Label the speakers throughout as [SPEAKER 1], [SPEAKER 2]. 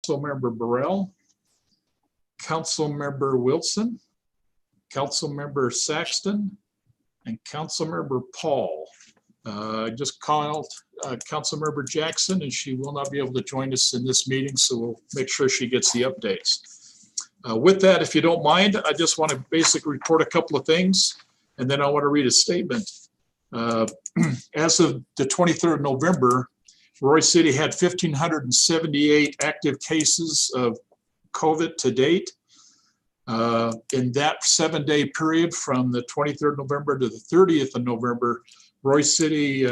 [SPEAKER 1] Councilmember Burrell, Councilmember Wilson, Councilmember Saxton, and Councilmember Paul. I just called Councilmember Jackson, and she will not be able to join us in this meeting, so we'll make sure she gets the updates. With that, if you don't mind, I just want to basically report a couple of things, and then I want to read a statement. As of the 23rd of November, Royse City had 1,578 active cases of COVID to date. In that 7-day period from the 23rd of November to the 30th of November, Royse City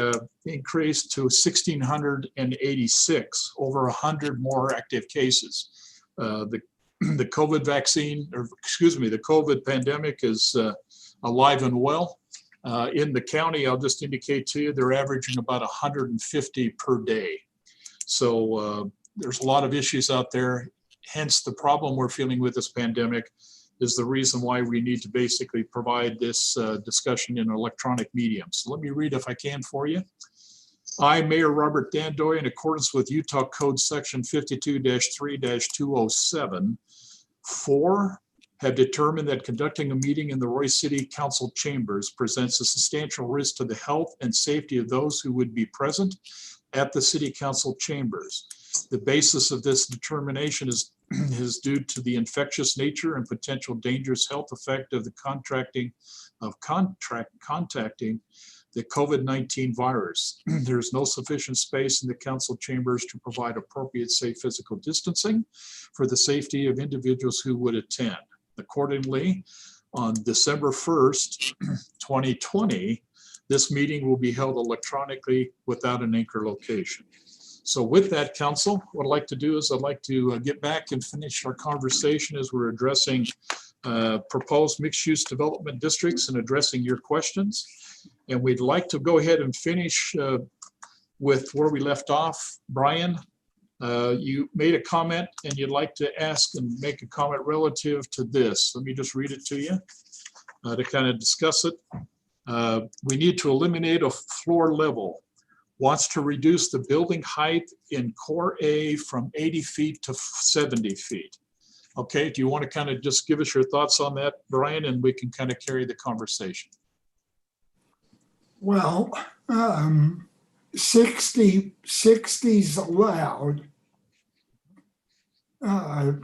[SPEAKER 1] increased to 1,686, over 100 more active cases. The COVID vaccine, or excuse me, the COVID pandemic is alive and well. In the county, I'll just indicate to you, they're averaging about 150 per day. So there's a lot of issues out there. Hence, the problem we're feeling with this pandemic is the reason why we need to basically provide this discussion in electronic medium. So let me read if I can for you. I, Mayor Robert Dandoy, in accordance with Utah Code Section 52-3-207, 4, have determined that conducting a meeting in the Royse City Council chambers presents a substantial risk to the health and safety of those who would be present at the City Council chambers. The basis of this determination is due to the infectious nature and potential dangerous health effect of the contacting the COVID-19 virus. There's no sufficient space in the council chambers to provide appropriate safe physical distancing for the safety of individuals who would attend. Accordingly, on December 1st, 2020, this meeting will be held electronically without an anchor location. So with that, council, what I'd like to do is I'd like to get back and finish our conversation as we're addressing proposed mixed-use development districts and addressing your questions. And we'd like to go ahead and finish with where we left off. Brian, you made a comment and you'd like to ask and make a comment relative to this. Let me just read it to you to kind of discuss it. We need to eliminate a floor level. Wants to reduce the building height in Core A from 80 feet to 70 feet. Okay, do you want to kind of just give us your thoughts on that, Brian, and we can kind of carry the conversation?
[SPEAKER 2] Well, 60's allowed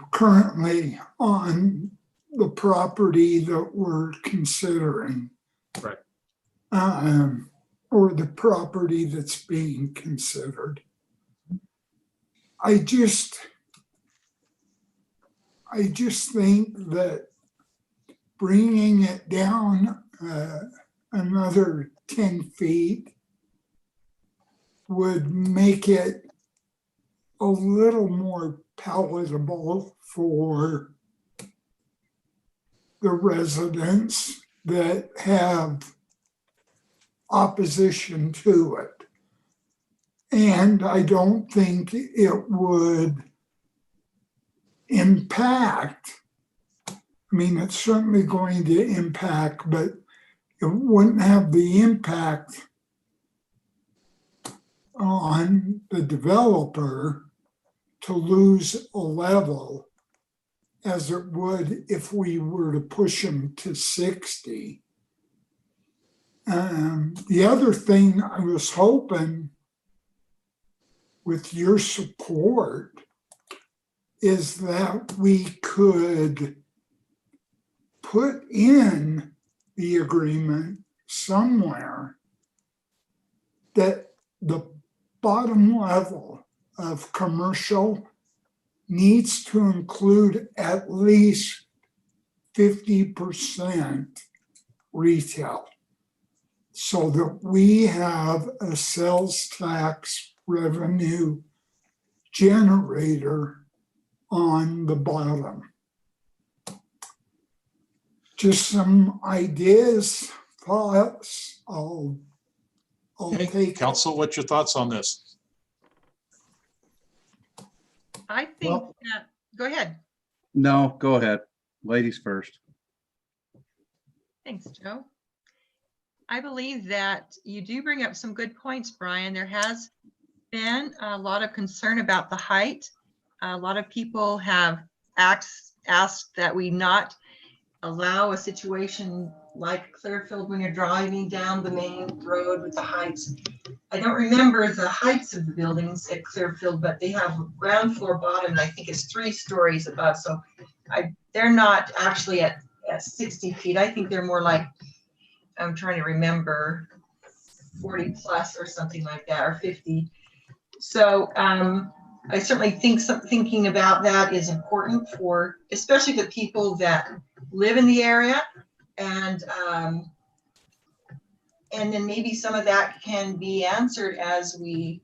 [SPEAKER 2] currently on the property that we're considering.
[SPEAKER 1] Right.
[SPEAKER 2] Or the property that's being considered. I just think that bringing it down another 10 feet would make it a little more palatable for the residents that have opposition to it. And I don't think it would impact, I mean, it's certainly going to impact, but it wouldn't have the impact on the developer to lose a level as it would if we were to push them to 60. The other thing I was hoping with your support is that we could put in the agreement somewhere that the bottom level of commercial needs to include at least 50% retail, so that we have a sales tax revenue generator on the bottom. Just some ideas, thoughts. I'll take
[SPEAKER 1] Council, what's your thoughts on this?
[SPEAKER 3] I think that, go ahead.
[SPEAKER 4] No, go ahead. Ladies first.
[SPEAKER 3] Thanks, Joe. I believe that you do bring up some good points, Brian. There has been a lot of concern about the height A lot of people have asked that we not allow a situation like Clearfield when you're driving down the main road with the heights. I don't remember the heights of the buildings at Clearfield, but they have ground floor bottom, and I think it's 3 stories above. So they're not actually at 60 feet. I think they're more like, I'm trying to remember, 40 plus or something like that, or 50. So I certainly think thinking about that is important for, especially the people that live in the area, and then maybe some of that can be answered as we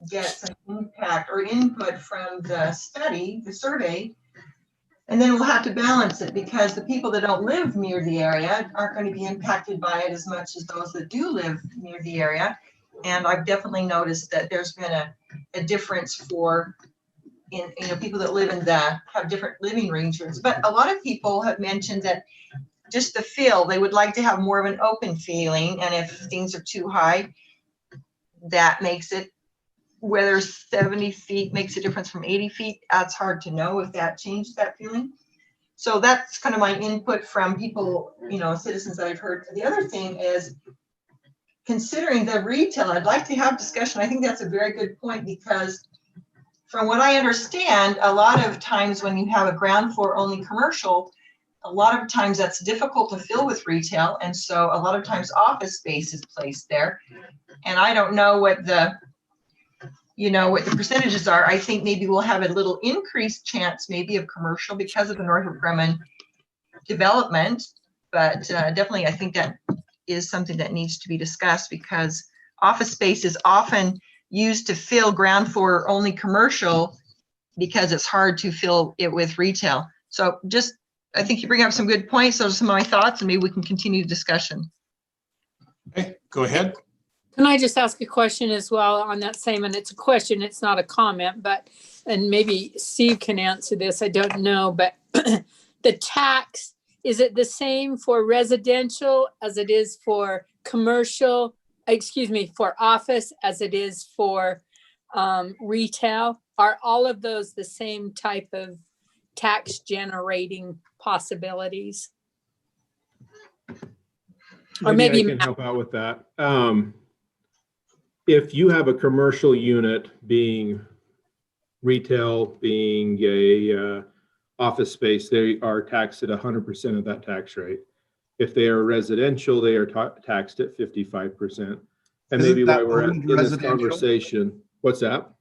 [SPEAKER 3] get some impact or input from the study, the survey, and then we'll have to balance it, because the people that don't live near the area aren't going to be impacted by it as much as those that do live near the area. And I've definitely noticed that there's been a difference for people that live in have different living arrangements. But a lot of people have mentioned that just the feel, they would like to have more of an open feeling. And if things are too high, that makes it, whether 70 feet makes a difference from 80 feet, that's hard to know if that changed that feeling. So that's kind of my input from people, citizens that I've heard. The other thing is, considering the retail, I'd like to have discussion. I think that's a very good point, because from what I understand, a lot of times when you have a ground floor only commercial, a lot of times that's difficult to fill with retail. And so a lot of times office space is placed there. And I don't know what the percentages are. I think maybe we'll have a little increased chance maybe of commercial because of the Northrop Grumman development. But definitely, I think that is something that needs to be discussed, because office space is often used to fill ground floor only commercial because it's hard to fill it with retail. So I think you bring up some good points. Those are some of my thoughts, and maybe we can continue the discussion.
[SPEAKER 1] Okay, go ahead.
[SPEAKER 5] Can I just ask a question as well on that same, and it's a question, it's not a comment, and maybe Steve can answer this, I don't know, but the tax, is it the same for residential as it is for commercial, for office as it is for retail? Are all of those the same type of tax generating possibilities? Or maybe
[SPEAKER 6] I can help out with that. If you have a commercial unit, being retail, being a office space, they are taxed at 100% of that tax rate. If they are residential, they are taxed at 55%. And maybe why we're in this conversation. What's that?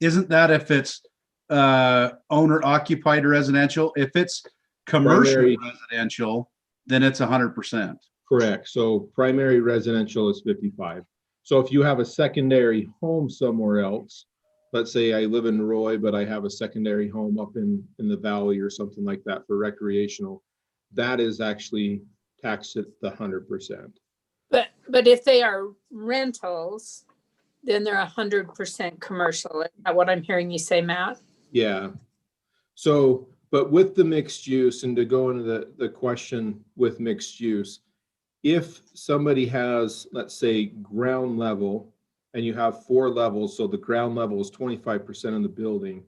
[SPEAKER 4] Isn't that if it's owner occupied residential? If it's commercial residential, then it's 100%.
[SPEAKER 6] Correct. So primary residential is 55. So if you have a secondary home somewhere else, let's say I live in Roy, but I have a secondary home up in the valley or something like that for recreational, that is actually taxed at the 100%.
[SPEAKER 5] But if they are rentals, then they're 100% commercial. Is that what I'm hearing you say, Matt?
[SPEAKER 6] Yeah. So, but with the mixed use, and to go into the question with mixed use, if somebody has, let's say, ground level, and you have 4 levels, so the ground level is 25% of the building,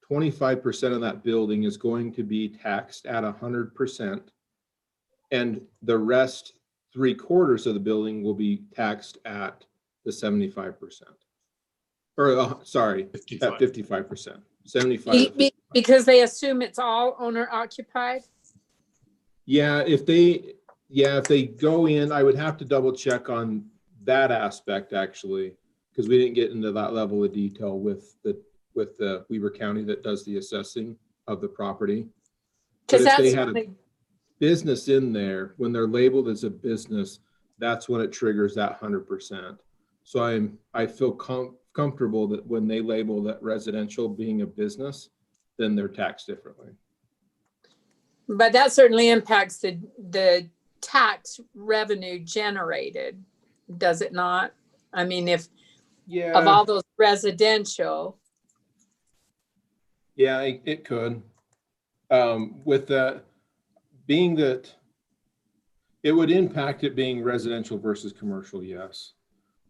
[SPEAKER 6] 25% of that building is going to be taxed at 100%, and the rest 3/4 of the building will be taxed at the 75%. Or sorry,
[SPEAKER 1] 55.
[SPEAKER 6] at 55%. 75.
[SPEAKER 5] Because they assume it's all owner occupied?
[SPEAKER 6] Yeah, if they go in, I would have to double check on that aspect actually, because we didn't get into that level of detail with the Weber County that does the assessing of the property. But if they had a business in there, when they're labeled as a business, that's when it triggers that 100%. So I feel comfortable that when they label that residential being a business, then they're taxed differently.
[SPEAKER 5] But that certainly impacts the tax revenue generated, does it not? I mean, if of all those residential.
[SPEAKER 6] Yeah, it could. With that being that it would impact it being residential versus commercial, yes.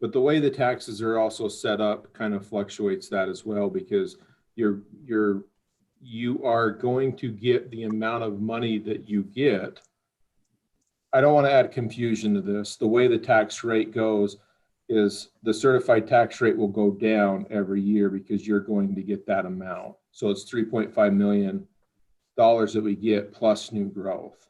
[SPEAKER 6] But the way the taxes are also set up kind of fluctuates that as well, because you are going to get the amount of money that you get. I don't want to add confusion to this. The way the tax rate goes is the certified tax rate will go down every year because you're going to get that amount. So it's $3.5 million that we get plus new growth.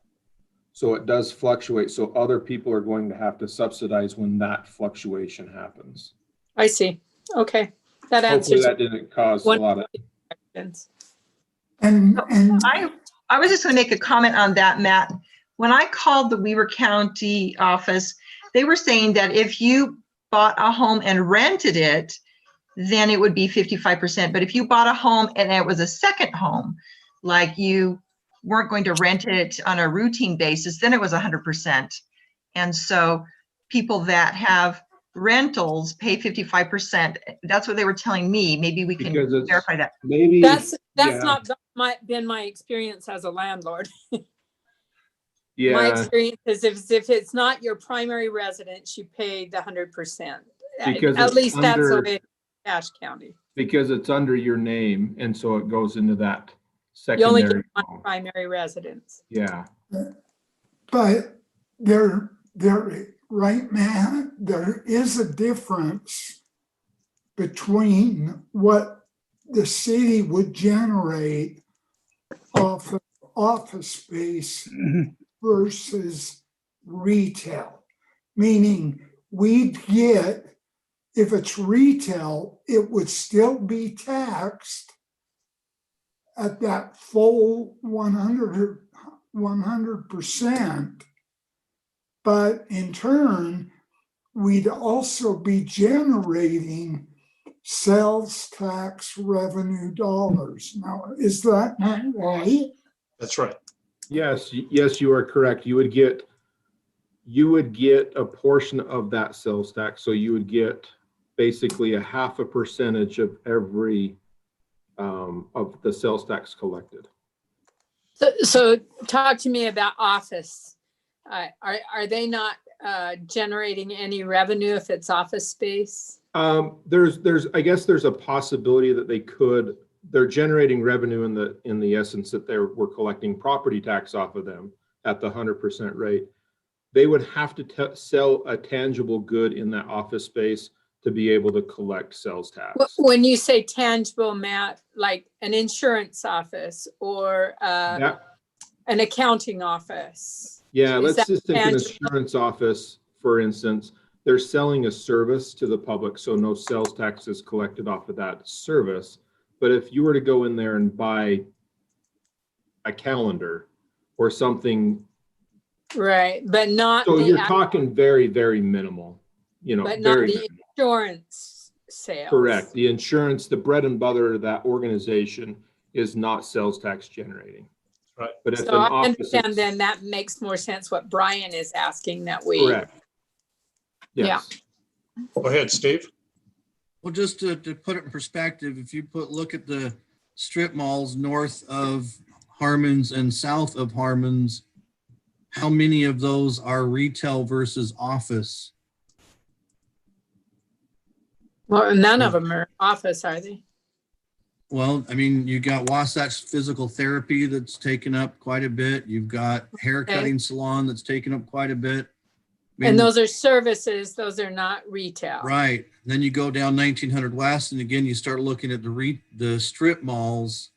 [SPEAKER 6] So it does fluctuate. So other people are going to have to subsidize when that fluctuation happens.
[SPEAKER 5] I see. Okay. That
[SPEAKER 6] Hopefully
[SPEAKER 5] answers
[SPEAKER 6] that didn't cause a
[SPEAKER 5] one
[SPEAKER 6] lot of,
[SPEAKER 5] questions.
[SPEAKER 2] And
[SPEAKER 3] I was just going to make a comment on that, Matt. When I called the Weaver County office, they were saying that if you bought a home and rented it, then it would be 55%. But if you bought a home and it was a second home, like you weren't going to rent it on a routine basis, then it was 100%. And so people that have rentals pay 55%. That's what they were telling me. Maybe we can
[SPEAKER 6] because it's
[SPEAKER 3] verify that.
[SPEAKER 6] maybe.
[SPEAKER 5] That's
[SPEAKER 6] yeah,
[SPEAKER 5] not been my experience as a landlord. My
[SPEAKER 6] Yeah,
[SPEAKER 5] experience is if it's not your primary residence, you pay the 100%.
[SPEAKER 6] Because
[SPEAKER 5] At
[SPEAKER 6] it's
[SPEAKER 5] least that's the
[SPEAKER 6] under-
[SPEAKER 5] way in Cache County.
[SPEAKER 6] because it's under your name, and so it goes into that
[SPEAKER 5] You only get
[SPEAKER 6] secondary.
[SPEAKER 5] one
[SPEAKER 6] home.
[SPEAKER 5] primary residence.
[SPEAKER 6] Yeah,
[SPEAKER 2] but there, right, Matt, there is a difference between what the city would generate off of office space versus retail. Meaning we'd get, if it's retail, it would still be taxed at that full 100%. But in turn, we'd also be generating sales tax revenue dollars. Now, is that not right?
[SPEAKER 1] That's right.
[SPEAKER 6] yes, you are correct. You would get a portion of that sales tax. So you would get basically a 0.5% of every of the sales tax collected.
[SPEAKER 5] So talk to me about office. Are they not generating any revenue if it's office space?
[SPEAKER 6] There's I guess there's a possibility that they're generating revenue in the essence that we're collecting property tax off of them at the 100% rate. They would have to sell a tangible good in that office space to be able to collect sales tax.
[SPEAKER 5] When you say tangible, Matt, like an insurance office or
[SPEAKER 6] That-
[SPEAKER 5] an accounting office?
[SPEAKER 6] Yeah,
[SPEAKER 5] Is
[SPEAKER 6] let's
[SPEAKER 5] that
[SPEAKER 6] just take an
[SPEAKER 5] tangible?
[SPEAKER 6] insurance office, for instance. They're selling a service to the public, so no sales tax is collected off of that service. But if you were to go in there and buy a calendar or something,
[SPEAKER 5] Right, but not
[SPEAKER 6] so you're
[SPEAKER 5] the,
[SPEAKER 6] talking very, very minimal,
[SPEAKER 5] but not
[SPEAKER 6] very
[SPEAKER 5] the
[SPEAKER 6] minimal.
[SPEAKER 5] insurance sales.
[SPEAKER 6] Correct. The insurance, the bread and butter of that organization is not sales tax generating.
[SPEAKER 1] Right.
[SPEAKER 6] But if
[SPEAKER 5] So
[SPEAKER 6] an
[SPEAKER 5] I
[SPEAKER 6] office
[SPEAKER 5] understand
[SPEAKER 6] is-
[SPEAKER 5] then that makes more sense what Brian is asking that we.
[SPEAKER 6] Correct. Yes.
[SPEAKER 1] Go ahead, Steve.
[SPEAKER 7] Well, just to put it in perspective, if you look at the strip malls north of Harmon's and south of Harmon's, how many of those are retail versus office?
[SPEAKER 5] Well, none of them are office, are they?
[SPEAKER 7] Well, I mean, you got Wasatch Physical Therapy that's taken up quite a bit. You've got hair cutting salon that's taken up quite a bit. I mean,
[SPEAKER 5] And those are services, those are not retail.
[SPEAKER 7] right. Then you go down 1900 West, and again, you start looking at the strip malls.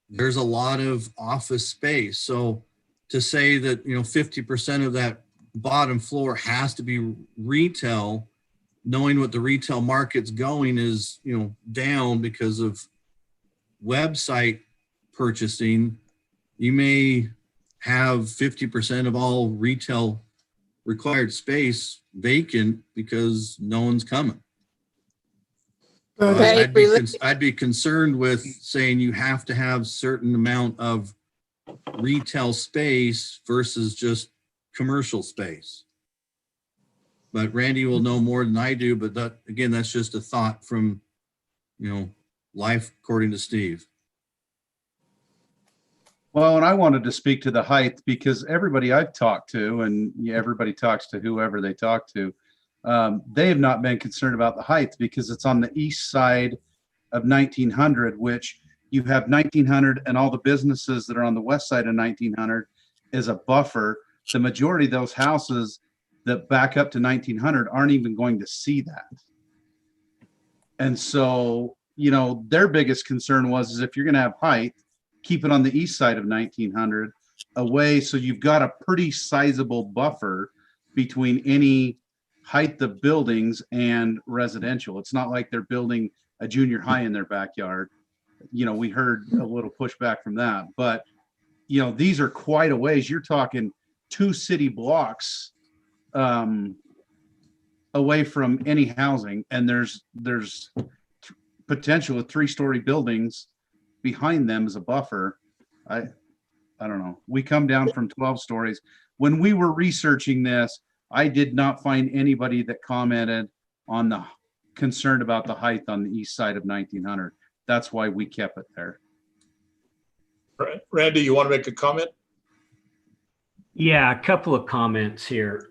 [SPEAKER 7] There's a lot of office space. So to say that 50% of that bottom floor has to be retail, knowing what the retail market's going is down because of website purchasing, you may have 50% of all retail required space vacant because no one's coming.
[SPEAKER 2] But
[SPEAKER 7] I'd be concerned with saying you have to have certain amount of retail space versus just commercial space. But Randy will know more than I do, but that's just a thought from, life according to Steve.
[SPEAKER 4] Well, and I wanted to speak to the height because everybody I've talked to, and everybody talks to whoever they talk to, they have not been concerned about the height because it's on the east side of 1900, which you have 1900 and all the businesses that are on the west side of 1900 is a buffer. The majority of those houses that back up to 1900 aren't even going to see that. And so, you know, their biggest concern was is if you're going to have height, keep it on the east side of 1900 away. So you've got a pretty sizable buffer between any height of buildings and residential. It's not like they're building a junior high in their backyard. You know, we heard a little pushback from that, but you know, these are quite a ways. You're talking 2 city blocks away from any housing, and there's potential of 3-story buildings behind them as a buffer. I don't know. We come down from 12 stories. When we were researching this, I did not find anybody that commented on the concern about the height on the east side of 1900. That's why we kept it there.
[SPEAKER 1] Randy, you want to make a comment?
[SPEAKER 8] Yeah, a couple of comments here.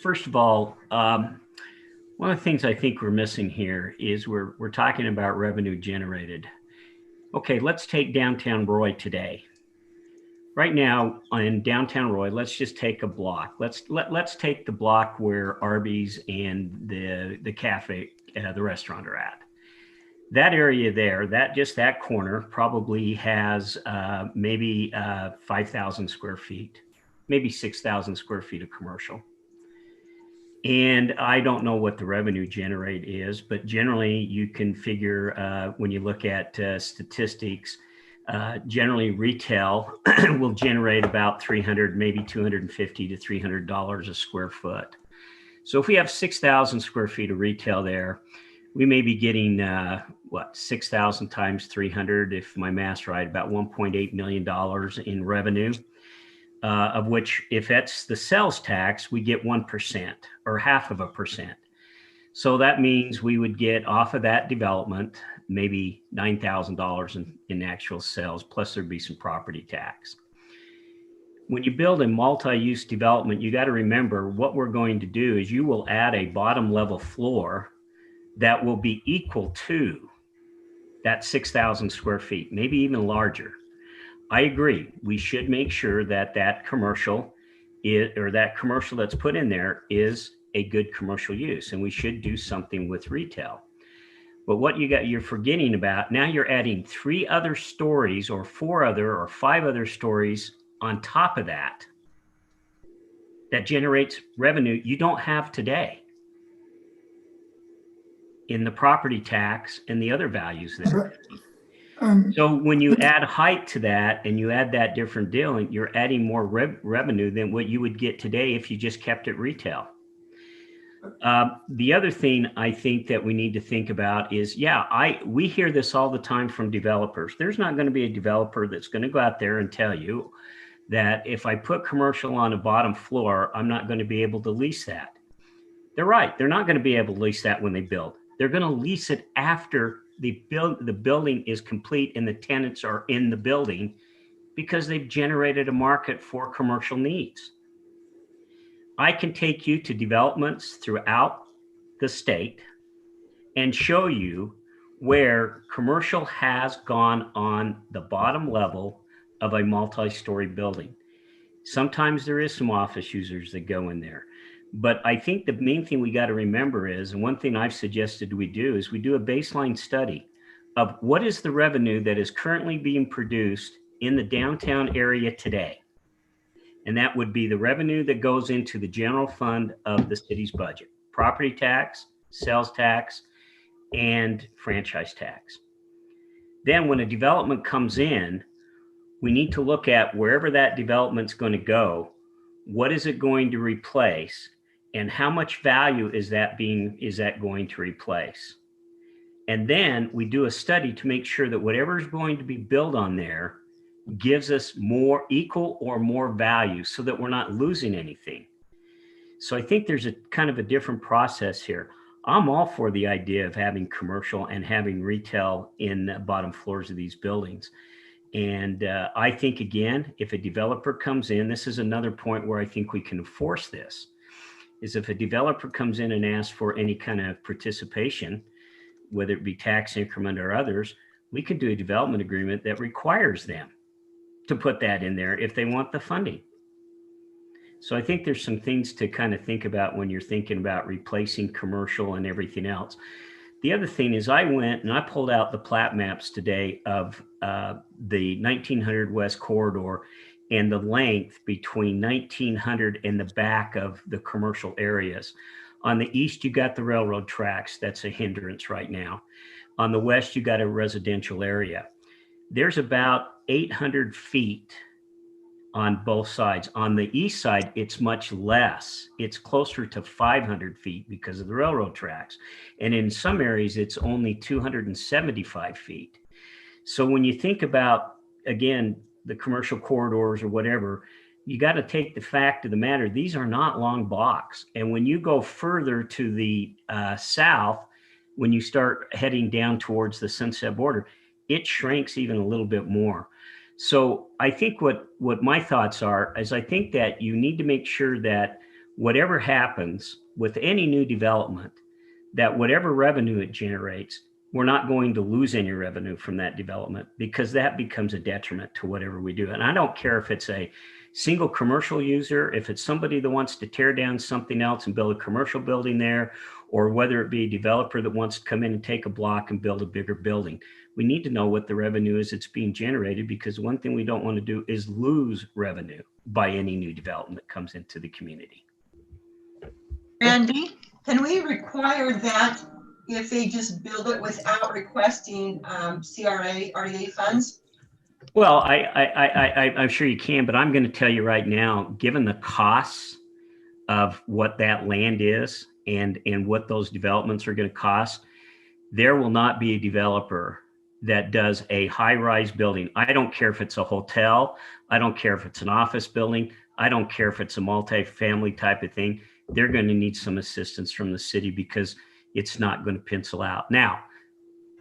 [SPEAKER 8] First of all, one of the things I think we're missing here is we're talking about revenue generated. Okay, let's take downtown Roy today. Right now in downtown Roy, let's just take a block. Let's take the block where Arby's and the cafe, the restaurant are at. That area there, that corner probably has maybe 5,000 square feet, maybe 6,000 square feet of commercial. And I don't know what the revenue generate is, but generally you can figure when you look at statistics, generally retail will generate about $300, maybe $250 to $300 a square foot. So if we have 6,000 square feet of retail there, we may be getting 6,000 times 300, if my math's right, about $1.8 million in revenue, of which if that's the sales tax, we get 1% or 0.5%. So that means we would get off of that development, maybe $9,000 in actual sales, plus there'd be some property tax. When you build a multi-use development, you got to remember what we're going to do is you will add a bottom level floor that will be equal to that 6,000 square feet, maybe even larger. I agree. We should make sure that that commercial that's put in there is a good commercial use, and we should do something with retail. But what you're forgetting about, now you're adding 3 other stories or 4 other or 5 other stories on top of that generates revenue you don't have today in the property tax and the other values there. So when you add height to that and you add that different deal, you're adding more revenue than what you would get today if you just kept it retail. The other thing I think that we need to think about is, we hear this all the time from developers. There's not going to be a developer that's going to go out there and tell you that if I put commercial on a bottom floor, I'm not going to be able to lease that. They're right. They're not going to be able to lease that when they build. They're going to lease it after the building is complete and the tenants are in the building, because they've generated a market for commercial needs. I can take you to developments throughout the state and show you where commercial has gone on the bottom level of a multi-story building. Sometimes there is some office users that go in there. But I think the main thing we got to remember is, and one thing I've suggested we do is we do a baseline study of what is the revenue that is currently being produced in the downtown area today. And that would be the revenue that goes into the general fund of the city's budget: property tax, sales tax, and franchise tax. Then when a development comes in, we need to look at wherever that development's going to go, what is it going to replace, and how much value is that going to replace? And then we do a study to make sure that whatever is going to be built on there gives us more equal or more value, so that we're not losing anything. So I think there's a kind of a different process here. I'm all for the idea of having commercial and having retail in the bottom floors of these buildings. And I think, again, if a developer comes in, this is another point where I think we can enforce this, is if a developer comes in and asks for any kind of participation, whether it be tax increment or others, we could do a development agreement that requires them to put that in there if they want the funding. So I think there's some things to kind of think about when you're thinking about replacing commercial and everything else. The other thing is I went and I pulled out the plat maps today of the 1900 West Corridor and the length between 1900 and the back of the commercial areas. On the east, you got the railroad tracks. That's a hindrance right now. On the west, you got a residential area. There's about 800 feet on both sides. On the east side, it's much less. It's closer to 500 feet because of the railroad tracks. And in some areas, it's only 275 feet. So when you think about, again, the commercial corridors or whatever, you got to take the fact of the matter, these are not long blocks. And when you go further to the south, when you start heading down towards the Sunset border, it shrinks even a little bit more. So I think what my thoughts are is I think that you need to make sure that whatever happens with any new development, that whatever revenue it generates, we're not going to lose any revenue from that development, because that becomes a detriment to whatever we do. And I don't care if it's a single commercial user, if it's somebody that wants to tear down something else and build a commercial building there, or whether it be a developer that wants to come in and take a block and build a bigger building. We need to know what the revenue is that's being generated, because one thing we don't want to do is lose revenue by any new development that comes into the community.
[SPEAKER 3] Randy, can we require that if they just build it without requesting CRA, RDA funds?
[SPEAKER 8] Well, I'm sure you can, but I'm going to tell you right now, given the costs of what that land is and what those developments are going to cost, there will not be a developer that does a high-rise building. I don't care if it's a hotel. I don't care if it's an office building. I don't care if it's a multi-family type of thing. They're going to need some assistance from the city, because it's not going to pencil out. Now,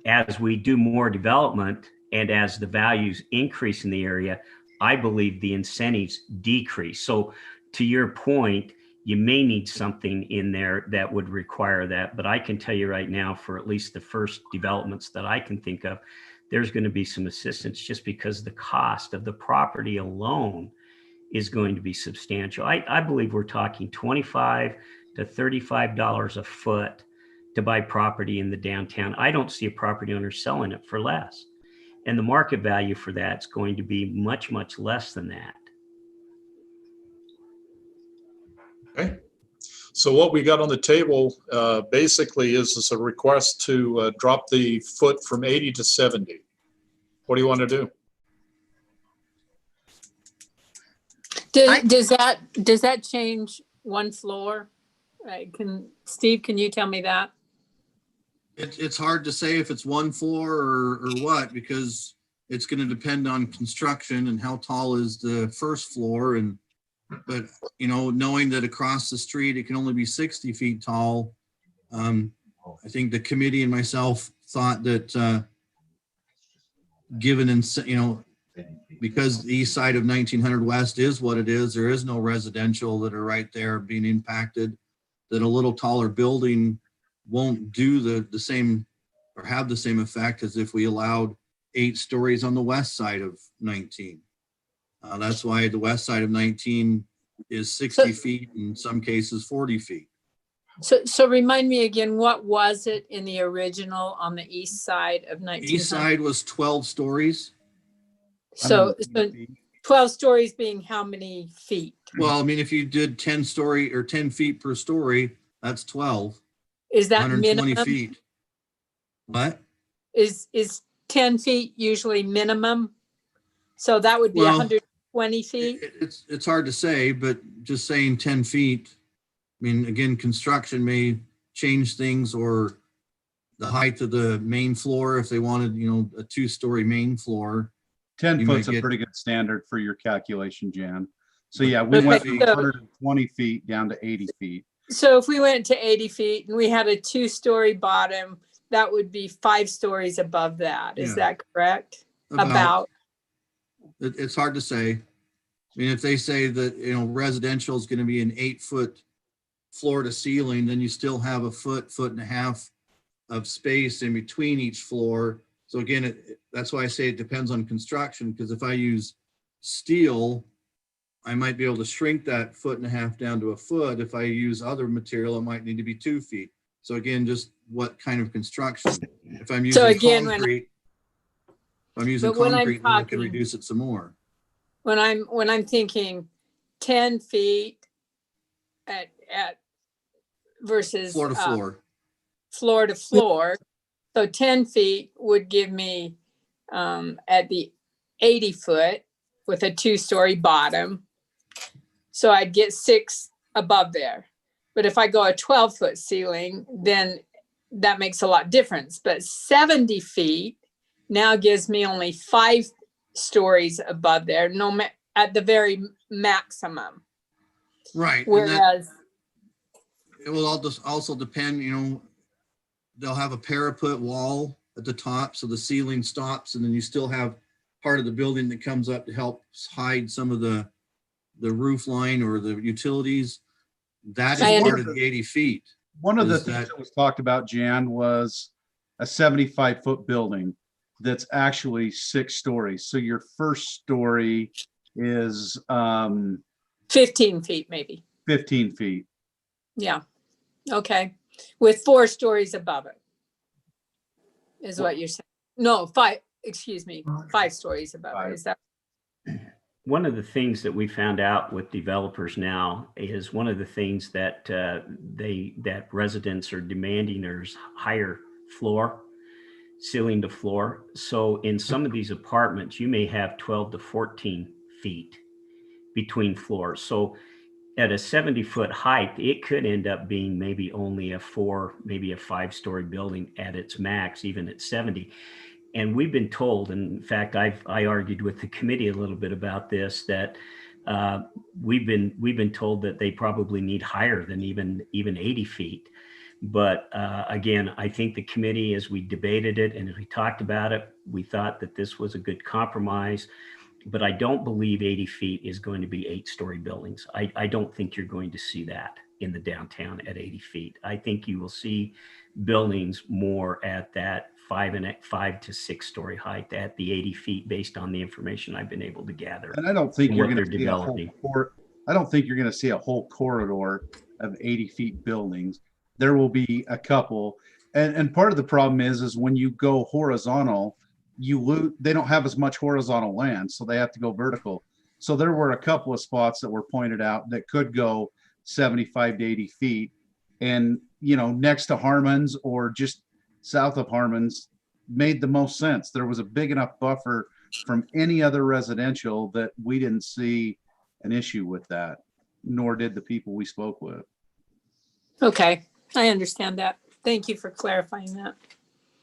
[SPEAKER 8] as we do more development and as the values increase in the area, I believe the incentives decrease. So to your point, you may need something in there that would require that. But I can tell you right now, for at least the first developments that I can think of, there's going to be some assistance, just because the cost of the property alone is going to be substantial. I believe we're talking $25 to $35 a foot to buy property in the downtown. I don't see a property owner selling it for less. And the market value for that's going to be much, much less than that.
[SPEAKER 1] Okay. So what we got on the table basically is a request to drop the foot from 80 to 70. What do you want to do?
[SPEAKER 5] Does that change one floor? Steve, can you tell me that?
[SPEAKER 7] It's hard to say if it's one floor or what, because it's going to depend on construction and how tall is the first floor. But you know, knowing that across the street it can only be 60 feet tall, I think the committee and myself thought that given, because the east side of 1900 West is what it is, there is no residential that are right there being impacted, that a little taller building won't do the same or have the same effect as if we allowed 8 stories on the west side of 19. That's why the west side of 19 is 60 feet, in some cases 40 feet.
[SPEAKER 5] So remind me again, what was it in the original on the east side of 1900?
[SPEAKER 7] East side was 12 stories.
[SPEAKER 5] So 12 stories being how many feet?
[SPEAKER 7] Well, I mean, if you did 10 story or 10 feet per story, that's 12.
[SPEAKER 5] Is that
[SPEAKER 7] 120
[SPEAKER 5] minimum?
[SPEAKER 7] feet. What?
[SPEAKER 5] Is 10 feet usually minimum? So that would be
[SPEAKER 7] Well,
[SPEAKER 5] 120 feet?
[SPEAKER 7] It's hard to say, but just saying 10 feet. I mean, again, construction may change things, or the height of the main floor, if they wanted, a 2-story main floor.
[SPEAKER 4] 10
[SPEAKER 7] You
[SPEAKER 4] foot's
[SPEAKER 7] might
[SPEAKER 4] a
[SPEAKER 7] get-
[SPEAKER 4] pretty good standard for your calculation, Jan. So yeah, we went from 120 feet down to 80 feet.
[SPEAKER 5] So if we went to 80 feet and we had a 2-story bottom, that would be 5 stories above that. Is
[SPEAKER 7] Yeah.
[SPEAKER 5] that correct? About.
[SPEAKER 7] It's hard to say. I mean, if they say that, residential is going to be an 8-foot floor to ceiling, then you still have a foot and a half of space in between each floor. So again, that's why I say it depends on construction, because if I use steel, I might be able to shrink that 1.5 feet down to a foot. If I use other material, it might need to be 2 feet. So again, just what kind of construction? If I'm using
[SPEAKER 5] again,
[SPEAKER 7] concrete, if I'm using
[SPEAKER 5] but when I'm
[SPEAKER 7] concrete, then I can
[SPEAKER 5] talking-
[SPEAKER 7] reduce it some more.
[SPEAKER 5] when I'm thinking 10 feet at versus
[SPEAKER 7] Floor to floor.
[SPEAKER 5] floor to floor. So 10 feet would give me at the 80 foot with a 2-story bottom. So I'd get 6 above there. But if I go a 12-foot ceiling, then that makes a lot difference. But 70 feet now gives me only 5 stories above there, at the very maximum.
[SPEAKER 7] Right. And that,
[SPEAKER 5] Whereas,
[SPEAKER 7] it will all just also depend, they'll have a parapet wall at the top, so the ceiling stops, and then you still have part of the building that comes up to help hide some of the roof line or the utilities. That
[SPEAKER 5] I
[SPEAKER 7] is part
[SPEAKER 5] under-
[SPEAKER 7] of the 80 feet.
[SPEAKER 4] One of the
[SPEAKER 7] Is
[SPEAKER 4] things
[SPEAKER 7] that-
[SPEAKER 4] that was talked about, Jan, was a 75-foot building that's actually 6 stories. So your first story is
[SPEAKER 5] 15 feet maybe.
[SPEAKER 4] 15 feet.
[SPEAKER 5] Yeah. Okay. With 4 stories above it. Is what you're saying. No, 5, excuse me, 5 stories above it.
[SPEAKER 4] 5.
[SPEAKER 5] Is that?
[SPEAKER 8] One of the things that we found out with developers now is one of the things that that residents are demanding is higher floor, ceiling to floor. So in some of these apartments, you may have 12 to 14 feet between floors. So at a 70-foot height, it could end up being maybe only a 4, maybe a 5-story building at its max, even at 70. And we've been told, and in fact, I argued with the committee a little bit about this, that we've been told that they probably need higher than even 80 feet. But again, I think the committee, as we debated it and as we talked about it, we thought that this was a good compromise. But I don't believe 80 feet is going to be 8-story buildings. I don't think you're going to see that in the downtown at 80 feet. I think you will see buildings more at that 5 to 6-story height at the 80 feet, based on the information I've been able to gather.
[SPEAKER 4] And I don't think
[SPEAKER 8] And
[SPEAKER 4] you're
[SPEAKER 8] what
[SPEAKER 4] going to
[SPEAKER 8] they're
[SPEAKER 4] see a whole
[SPEAKER 8] developing.
[SPEAKER 4] I don't think you're going to see a whole corridor of 80 feet buildings. There will be a couple. And part of the problem is when you go horizontal, they don't have as much horizontal land, so they have to go vertical. So there were a couple of spots that were pointed out that could go 75 to 80 feet. And, next to Harmon's or just south of Harmon's made the most sense. There was a big enough buffer from any other residential that we didn't see an issue with that, nor did the people we spoke with.
[SPEAKER 5] Okay, I understand that. Thank you for clarifying that.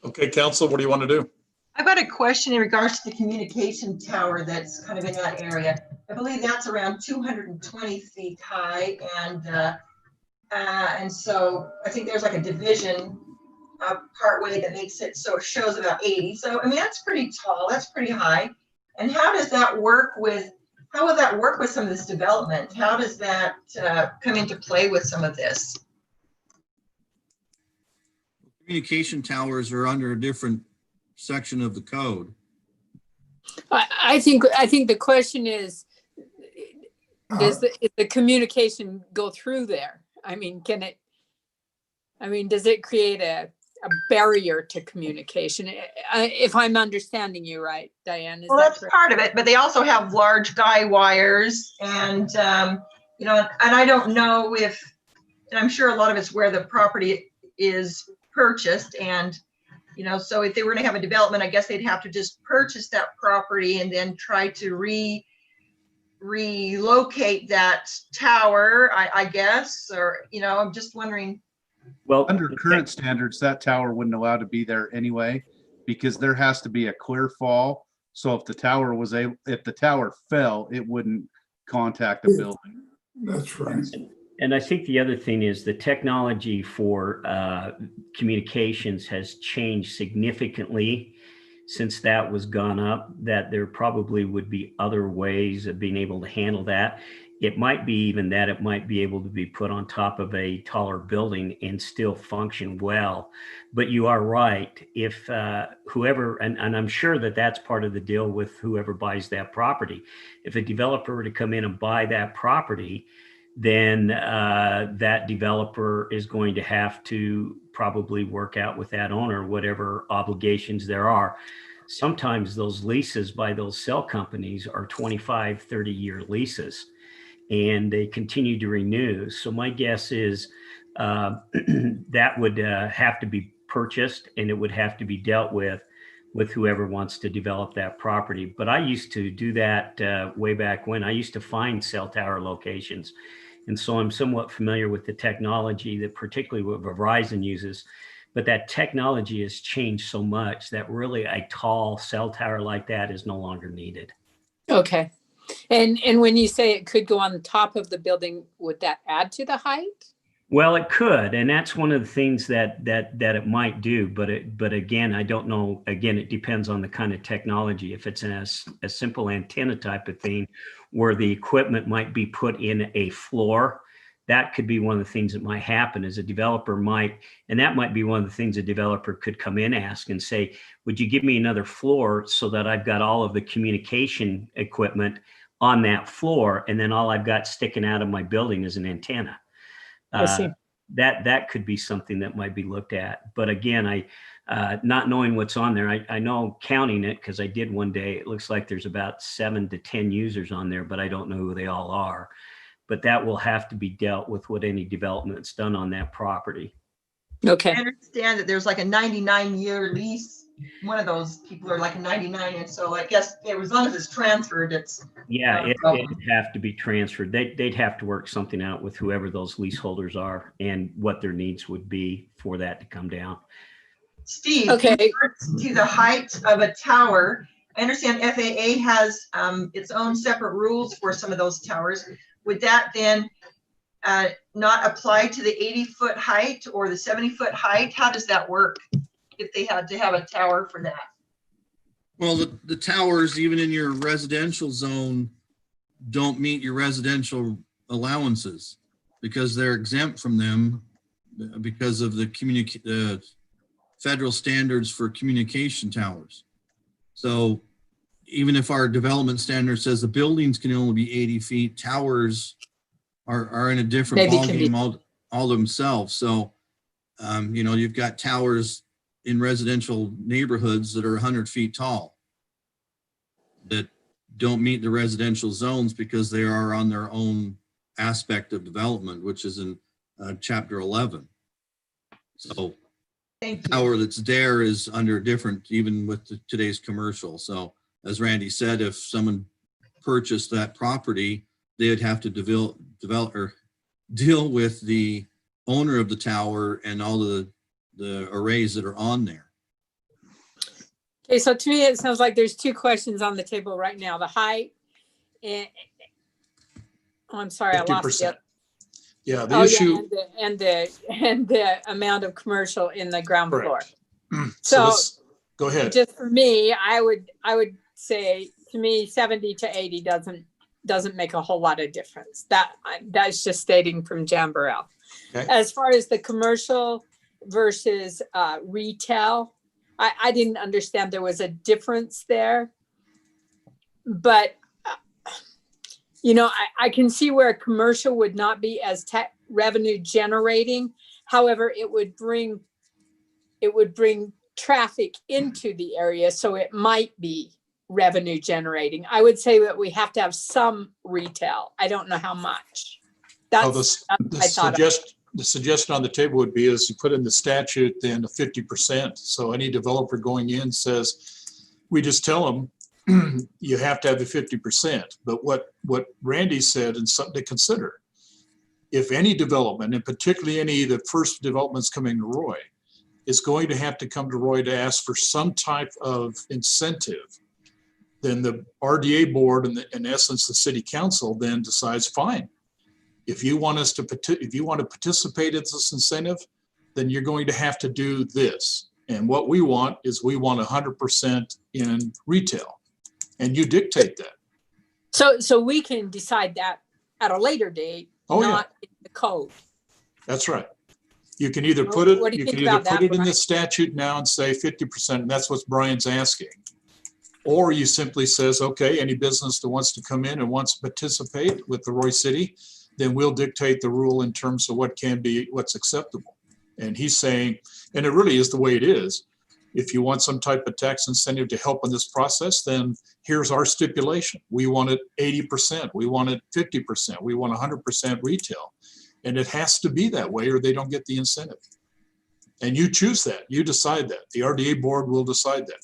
[SPEAKER 1] Okay, council, what do you want to do?
[SPEAKER 3] I've got a question in regards to the communication tower that's kind of in that area. I believe that's around 220 feet high, and so I think there's like a division partway that makes it so it shows about 80. So I mean that's pretty tall. That's pretty high. And how will that work with some of this development? How does that come into play with some of this?
[SPEAKER 7] Communication towers are under a different section of the code.
[SPEAKER 5] I think the question is, does the communication go through there? I mean, does it create a barrier to communication? If I'm understanding you right, Diane, is
[SPEAKER 3] Well,
[SPEAKER 5] that
[SPEAKER 3] that's
[SPEAKER 5] correct?
[SPEAKER 3] part of it, but they also have large guy wires and, and I don't know and I'm sure a lot of it's where the property is purchased and, so if they were to have a development, I guess they'd have to just purchase that property and then try to relocate that tower, I guess, or, I'm just wondering.
[SPEAKER 8] Well,
[SPEAKER 4] Under current standards, that tower wouldn't allow to be there anyway, because there has to be a clear fall. So if the tower fell, it wouldn't contact the building.
[SPEAKER 2] That's right.
[SPEAKER 8] And I think the other thing is the technology for communications has changed significantly since that was gone up, that there probably would be other ways of being able to handle that. It might be even that it might be able to be put on top of a taller building and still function well. But you are right. If whoever, and I'm sure that that's part of the deal with whoever buys that property. If a developer were to come in and buy that property, then that developer is going to have to probably work out with that owner whatever obligations there are. Sometimes those leases by those cell companies are 25, 30-year leases, and they continue to renew. So my guess is that would have to be purchased, and it would have to be dealt with whoever wants to develop that property. But I used to do that way back when. I used to find cell tower locations. And so I'm somewhat familiar with the technology that particularly what Verizon uses. But that technology has changed so much that really a tall cell tower like that is no longer needed.
[SPEAKER 5] Okay. And when you say it could go on the top of the building, would that add to the height?
[SPEAKER 8] Well, it could, and that's one of the things that it might do. But again, I don't know. Again, it depends on the kind of technology. If it's a simple antenna type of thing, where the equipment might be put in a floor, that could be one of the things that might happen. Is a developer might, and that might be one of the things a developer could come in, ask, and say, "Would you give me another floor so that I've got all of the communication equipment on that floor, and then all I've got sticking out of my building is an antenna?"
[SPEAKER 5] I see.
[SPEAKER 8] That could be something that might be looked at. But again, not knowing what's on there, I know counting it because I did one day. It looks like there's about 7 to 10 users on there, but I don't know who they all are. But that will have to be dealt with any development that's done on that property.
[SPEAKER 5] Okay.
[SPEAKER 3] I understand that there's like a 99-year lease. One of those people are like a 99, and so I guess as long as it's transferred, it's
[SPEAKER 8] Yeah,
[SPEAKER 3] not a
[SPEAKER 8] it'd
[SPEAKER 3] problem.
[SPEAKER 8] have to be transferred. They'd have to work something out with whoever those leaseholders are and what their needs would be for that to come down.
[SPEAKER 3] Steve,
[SPEAKER 5] Okay.
[SPEAKER 3] in regards to the height of a tower, I understand FAA has its own separate rules for some of those towers. Would that then not apply to the 80-foot height or the 70-foot height? How does that work if they had to have a tower for that?
[SPEAKER 7] Well, the towers, even in your residential zone, don't meet your residential allowances because they're exempt from them because of the federal standards for communication towers. So even if our development standard says the buildings can only be 80 feet, towers are in a different
[SPEAKER 5] Maybe can be-
[SPEAKER 7] ballgame all themselves. So, you've got towers in residential neighborhoods that are 100 feet tall that don't meet the residential zones because they are on their own aspect of development, which is in chapter 11. So
[SPEAKER 3] Thank you.
[SPEAKER 7] tower that's there is under different, even with today's commercial. So as Randy said, if someone purchased that property, they'd have to develop or deal with the owner of the tower and all of the arrays that are on there.
[SPEAKER 5] Okay, so to me, it sounds like there's 2 questions on the table right now. The height and, oh, I'm sorry, I lost
[SPEAKER 1] 50%.
[SPEAKER 5] it.
[SPEAKER 1] Yeah, the
[SPEAKER 5] Oh,
[SPEAKER 1] issue.
[SPEAKER 5] yeah, and the amount of commercial in the ground floor.
[SPEAKER 1] Correct.
[SPEAKER 5] So
[SPEAKER 1] Go ahead.
[SPEAKER 5] just for me, I would say to me, 70 to 80 doesn't make a whole lot of difference. That's just stating from Jan Burrell.
[SPEAKER 1] Okay.
[SPEAKER 5] As far as the commercial versus retail, I didn't understand there was a difference there. But, I can see where a commercial would not be as revenue generating. However, it would bring traffic into the area, so it might be revenue generating. I would say that we have to have some retail. I don't know how much.
[SPEAKER 1] Oh,
[SPEAKER 5] That's
[SPEAKER 1] the suggestion on the table would be is you put in the statute then a 50%. So any developer going in says, we just tell them you have to have a 50%. But what Randy said, and something to consider, if any development, and particularly any of the first developments coming to Roy, is going to have to come to Roy to ask for some type of incentive, then the RDA board and in essence the city council then decides, fine. If you want to participate in this incentive, then you're going to have to do this. And what we want is we want 100% in retail, and you dictate that.
[SPEAKER 5] so we can decide that at a later date,
[SPEAKER 1] Oh, yeah.
[SPEAKER 5] not in the code.
[SPEAKER 1] That's right. You can either
[SPEAKER 5] What-
[SPEAKER 1] put it,
[SPEAKER 5] what do you
[SPEAKER 1] you
[SPEAKER 5] think
[SPEAKER 1] can either
[SPEAKER 5] about that,
[SPEAKER 1] put it in the
[SPEAKER 5] Brian?
[SPEAKER 1] statute now and say 50%, and that's what Brian's asking. Or you simply says, okay, any business that wants to come in and wants to participate with the Roy City, then we'll dictate the rule in terms of what can be, what's acceptable. And he's saying, and it really is the way it is, if you want some type of tax incentive to help in this process, then here's our stipulation. We want it 80%, we want it 50%, we want 100% retail. And it has to be that way or they don't get the incentive. And you choose that, you decide that. The RDA board will decide that.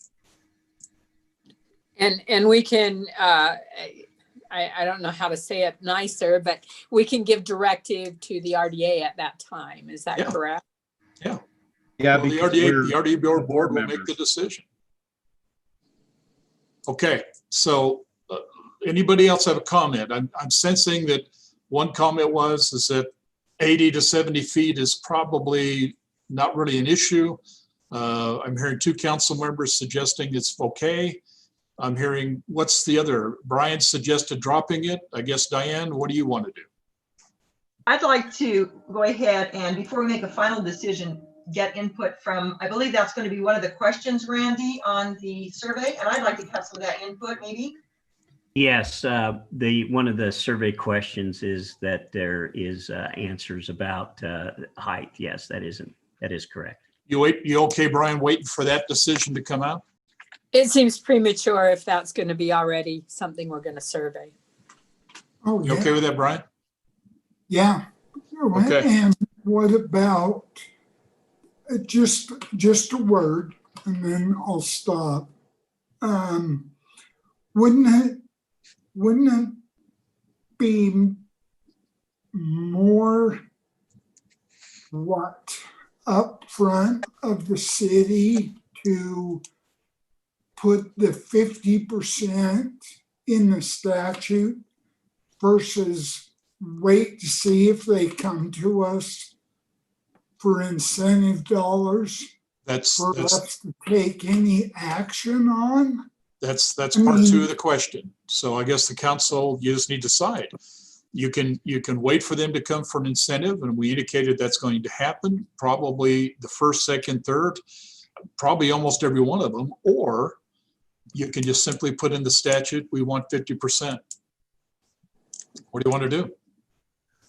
[SPEAKER 5] And we can, I don't know how to say it nicer, but we can give directive to the RDA at that time. Is that
[SPEAKER 1] Yeah.
[SPEAKER 5] correct?
[SPEAKER 4] Yeah,
[SPEAKER 1] Well, the
[SPEAKER 4] because
[SPEAKER 1] RDA,
[SPEAKER 4] we're
[SPEAKER 1] the RDA board
[SPEAKER 4] board
[SPEAKER 1] will make the
[SPEAKER 4] members.
[SPEAKER 1] decision. Okay, so anybody else have a comment? I'm sensing that one comment is that 80 to 70 feet is probably not really an issue. I'm hearing two council members suggesting it's okay. I'm hearing, what's the other? Brian suggested dropping it. I guess, Diane, what do you want to do?
[SPEAKER 3] I'd like to go ahead and before we make a final decision, get input from, I believe that's going to be one of the questions, Randy, on the survey. And I'd like to have some of that input maybe.
[SPEAKER 8] Yes, one of the survey questions is that there is answers about height. Yes, that is correct.
[SPEAKER 1] You okay, Brian, waiting for that decision to come out?
[SPEAKER 5] It seems premature if that's going to be already something we're going to survey.
[SPEAKER 2] Oh,
[SPEAKER 1] You okay
[SPEAKER 2] yeah,
[SPEAKER 1] with that, Brian?
[SPEAKER 2] yeah.
[SPEAKER 1] Okay.
[SPEAKER 2] And what about, just a word, and then I'll stop. Wouldn't it be more upfront of the city to put the 50% in the statute versus wait to see if they come to us for incentive dollars
[SPEAKER 1] That's
[SPEAKER 2] for us to take any action on?
[SPEAKER 1] That's
[SPEAKER 2] I
[SPEAKER 1] part
[SPEAKER 2] mean-
[SPEAKER 1] two of the question. So I guess the council, you just need to decide. You can wait for them to come for an incentive, and we indicated that's going to happen, probably the first, second, third, probably almost every one of them, or you can just simply put in the statute, we want 50%. What do you want to do?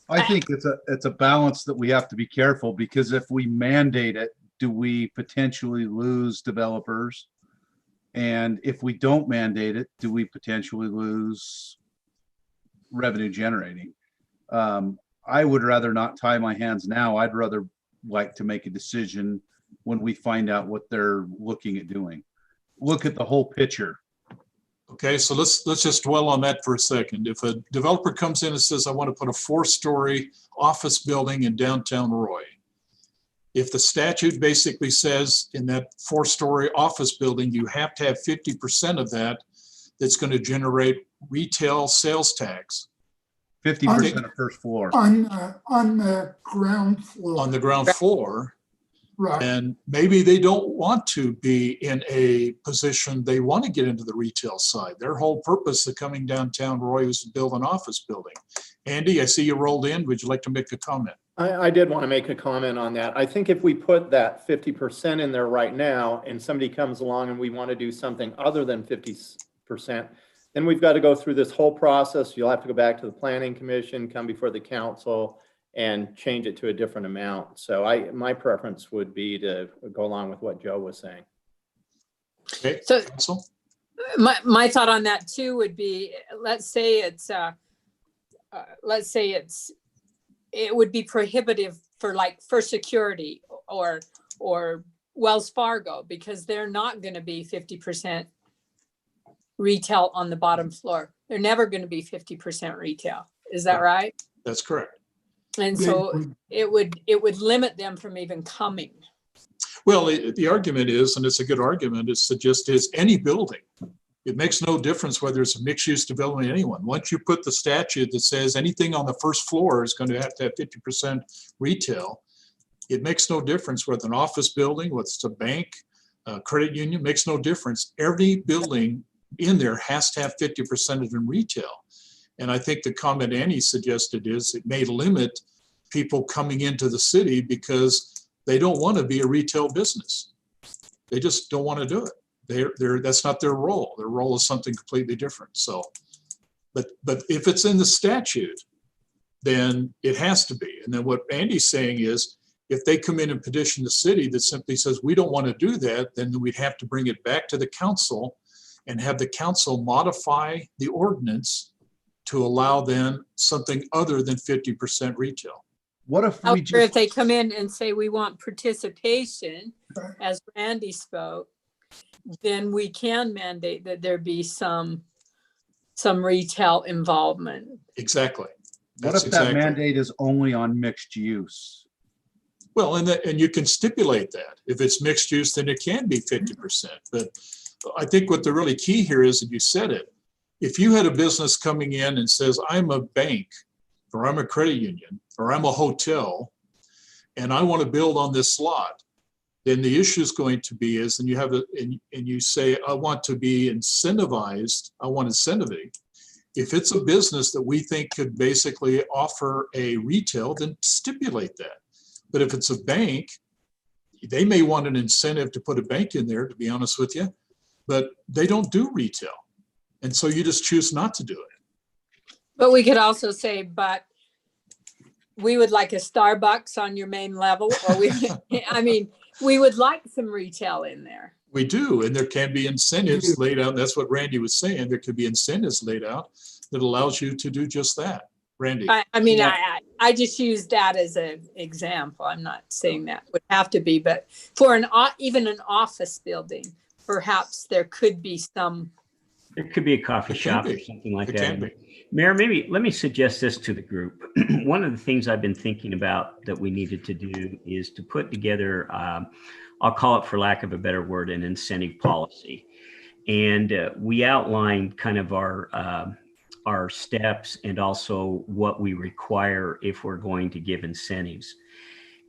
[SPEAKER 4] I think it's a balance that we have to be careful, because if we mandate it, do we potentially lose developers? And if we don't mandate it, do we potentially lose revenue generating? I would rather not tie my hands now. I'd rather like to make a decision when we find out what they're looking at doing. Look at the whole picture.
[SPEAKER 1] Okay, so let's just dwell on that for a second. If a developer comes in and says, I want to put a 4-story office building in downtown Roy. If the statute basically says in that 4-story office building, you have to have 50% of that that's going to generate retail sales tax
[SPEAKER 4] 50% of first floor.
[SPEAKER 2] On the ground floor.
[SPEAKER 1] on the ground floor,
[SPEAKER 2] Right,
[SPEAKER 1] and maybe they don't want to be in a position, they want to get into the retail side. Their whole purpose of coming downtown Roy was to build an office building. Andy, I see you rolled in. Would you like to make a comment?
[SPEAKER 9] I did want to make a comment on that. I think if we put that 50% in there right now and somebody comes along and we want to do something other than 50%, then we've got to go through this whole process. You'll have to go back to the planning commission, come before the council and change it to a different amount. So my preference would be to go along with what Joe was saying.
[SPEAKER 1] Okay,
[SPEAKER 5] So
[SPEAKER 1] council?
[SPEAKER 5] my thought on that too would be, let's say it would be prohibitive for security or Wells Fargo, because they're not going to be 50% retail on the bottom floor. They're never going to be 50% retail. Is that right?
[SPEAKER 1] That's correct.
[SPEAKER 5] And so it would limit them from even coming.
[SPEAKER 1] Well, the argument is, and it's a good argument, is any building. It makes no difference whether it's a mixed-use development, anyone. Once you put the statute that says anything on the first floor is going to have 50% retail, it makes no difference whether an office building, whether it's a bank, a credit union, makes no difference. Every building in there has to have 50% of it in retail. And I think the comment Annie suggested is it may limit people coming into the city because they don't want to be a retail business. They just don't want to do it. That's not their role. Their role is something completely different. So, but if it's in the statute, then it has to be. And then what Andy's saying is, if they come in and petition the city that simply says, we don't want to do that, then we'd have to bring it back to the council and have the council modify the ordinance to allow then something other than 50% retail.
[SPEAKER 4] What if we
[SPEAKER 5] However, if
[SPEAKER 4] just,
[SPEAKER 5] they come in and say we want participation,
[SPEAKER 2] Right.
[SPEAKER 5] as Randy spoke, then we can mandate that there be some retail involvement.
[SPEAKER 1] Exactly.
[SPEAKER 4] what
[SPEAKER 1] That's
[SPEAKER 4] if that
[SPEAKER 1] exactly-
[SPEAKER 4] mandate is only on mixed use?
[SPEAKER 1] Well, and you can stipulate that. If it's mixed use, then it can be 50%. But I think what the really key here is, and you said it, if you had a business coming in and says, I'm a bank, or I'm a credit union, or I'm a hotel, and I want to build on this lot, then the issue is going to be is, and you have and you say, I want to be incentivized, I want incentive. If it's a business that we think could basically offer a retail, then stipulate that. But if it's a bank, they may want an incentive to put a bank in there, to be honest with you, but they don't do retail. And so you just choose not to do it.
[SPEAKER 5] But we could also say, but we would like a Starbucks on your main level, or we would like some retail in there.
[SPEAKER 1] We do, and there can be incentives laid out. That's what Randy was saying. There could be incentives laid out that allows you to do just that. Randy?
[SPEAKER 5] I just use that as an example. I'm not saying that would have to be, but for even an office building, perhaps there could be some.
[SPEAKER 8] There could be a coffee
[SPEAKER 1] It can
[SPEAKER 8] shop or
[SPEAKER 1] be.
[SPEAKER 8] something like
[SPEAKER 1] It
[SPEAKER 8] that.
[SPEAKER 1] can be.
[SPEAKER 8] Mayor, maybe let me suggest this to the group. One of the things I've been thinking about that we needed to do is to put together, I'll call it, for lack of a better word, an incentive policy. And we outlined kind of our steps and also what we require if we're going to give incentives.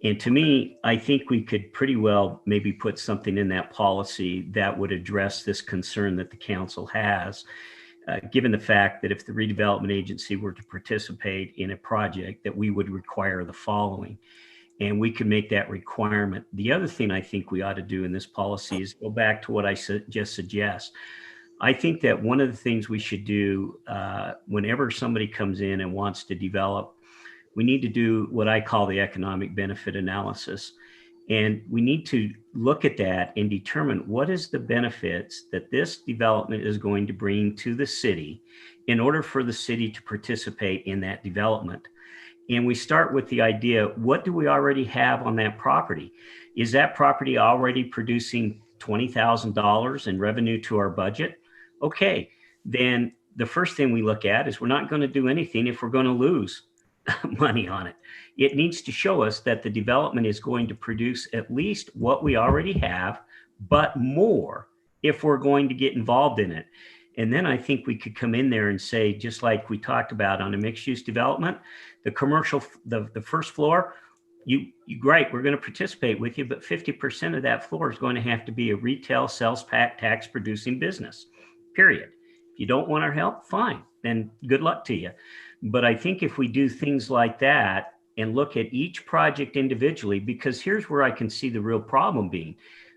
[SPEAKER 8] And to me, I think we could pretty well maybe put something in that policy that would address this concern that the council has, given the fact that if the redevelopment agency were to participate in a project, that we would require the following. And we could make that requirement. The other thing I think we ought to do in this policy is go back to what I just suggest. I think that one of the things we should do whenever somebody comes in and wants to develop, we need to do what I call the economic benefit analysis. And we need to look at that and determine what is the benefits that this development is going to bring to the city in order for the city to participate in that development. And we start with the idea, what do we already have on that property? Is that property already producing $20,000 in revenue to our budget? Okay, then the first thing we look at is we're not going to do anything if we're going to lose money on it. It needs to show us that the development is going to produce at least what we already have, but more if we're going to get involved in it. And then I think we could come in there and say, just like we talked about on a mixed use development, the commercial, the first floor, you great, we're going to participate with you, but 50% of that floor is going to have to be a retail sales tax producing business, period. If you don't want our help, fine, then good luck to you. But I think if we do things like that and look at each project individually, because here's where I can see the real problem being.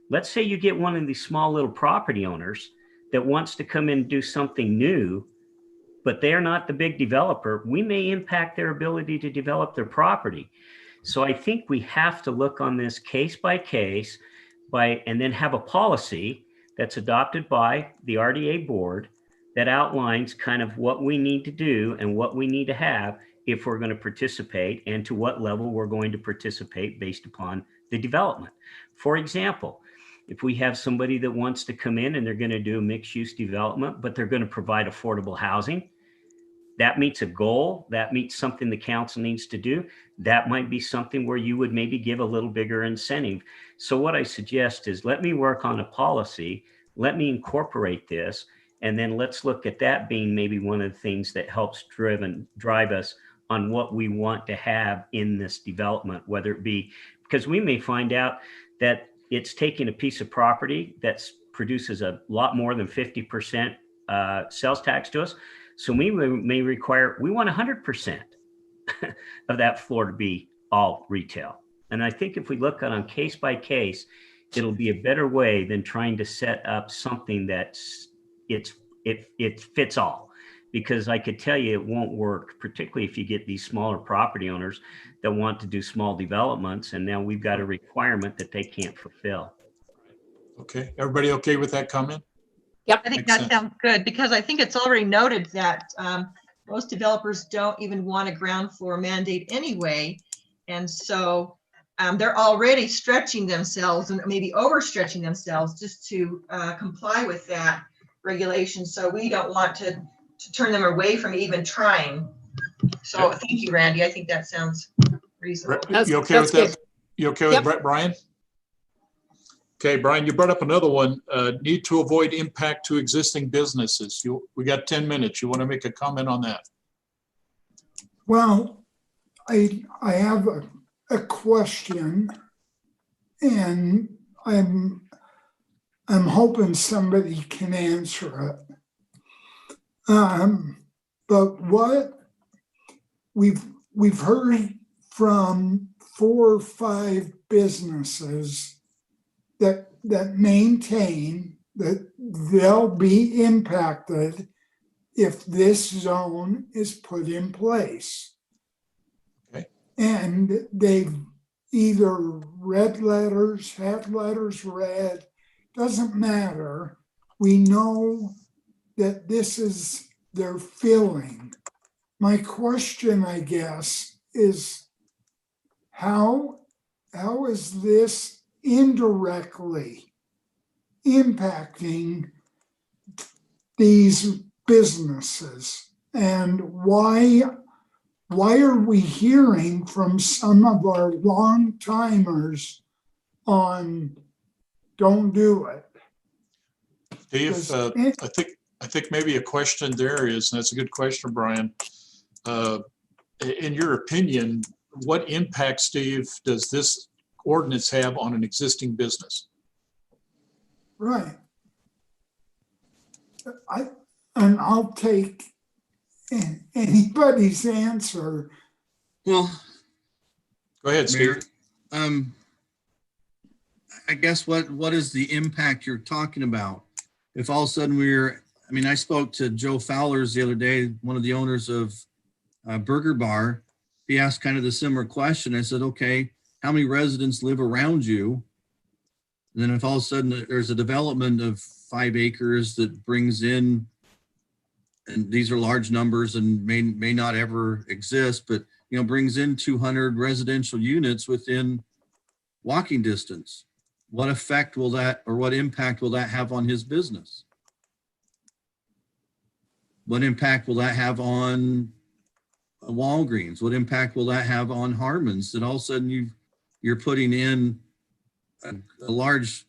[SPEAKER 8] Let's say you get one of these small little property owners that wants to come in and do something new, but they're not the big developer. We may impact their ability to develop their property. So I think we have to look on this case by case and then have a policy that's adopted by the RDA board that outlines kind of what we need to do and what we need to have if we're going to participate and to what level we're going to participate based upon the development. For example, if we have somebody that wants to come in and they're going to do a mixed use development, but they're going to provide affordable housing, that meets a goal, that meets something the council needs to do. That might be something where you would maybe give a little bigger incentive. So what I suggest is let me work on a policy, let me incorporate this, and then let's look at that being maybe one of the things that helps drive us on what we want to have in this development, whether it be, because we may find out that it's taking a piece of property that produces a lot more than 50% sales tax to us. So we may require, we want 100% of that floor to be all retail. And I think if we look at on case by case, it'll be a better way than trying to set up something that's it fits all. Because I could tell you it won't work, particularly if you get these smaller property owners that want to do small developments, and now we've got a requirement that they can't fulfill.
[SPEAKER 1] Okay, everybody okay with that comment?
[SPEAKER 3] I think
[SPEAKER 1] Makes
[SPEAKER 3] that
[SPEAKER 1] sense.
[SPEAKER 3] sounds good, because I think it's already noted that most developers don't even want a ground floor mandate anyway. And so they're already stretching themselves and maybe overstretching themselves just to comply with that regulation. So we don't want to turn them away from even trying. So thank you, Randy. I think that sounds reasonable.
[SPEAKER 5] That's-
[SPEAKER 1] You okay with
[SPEAKER 5] that's
[SPEAKER 1] that? You okay with
[SPEAKER 5] Yep.
[SPEAKER 1] Brett, Brian? Okay, Brian, you brought up another one, need to avoid impact to existing businesses. We got 10 minutes. You want to make a comment on that?
[SPEAKER 2] Well, I have a question, and I'm hoping somebody can answer it. But what we've heard from 4 or 5 businesses that maintain that they'll be impacted if this zone is put in place.
[SPEAKER 1] Okay.
[SPEAKER 2] And they've either read letters, had letters read, doesn't matter. We know that this is their feeling. My question, I guess, is how is this indirectly impacting these businesses? And why are we hearing from some of our long timers on don't do it?
[SPEAKER 1] Steve, I think maybe a question there is, and that's a good question, Brian. In your opinion, what impact, Steve, does this ordinance have on an existing business?
[SPEAKER 2] Right. I'll take anybody's answer.
[SPEAKER 7] Well,
[SPEAKER 1] Go ahead,
[SPEAKER 7] Mayor,
[SPEAKER 1] Steve.
[SPEAKER 7] I guess what is the impact you're talking about? If all of a sudden I spoke to Joe Fowlers the other day, one of the owners of Burger Bar. He asked kind of the similar question. I said, okay, how many residents live around you? And then if all of a sudden there's a development of 5 acres that brings in, and these are large numbers and may not ever exist, but brings in 200 residential units within walking distance. What effect will that, or what impact will that have on his business? What impact will that have on Walgreens? What impact will that have on Harmon's? That all of a sudden you're putting in a large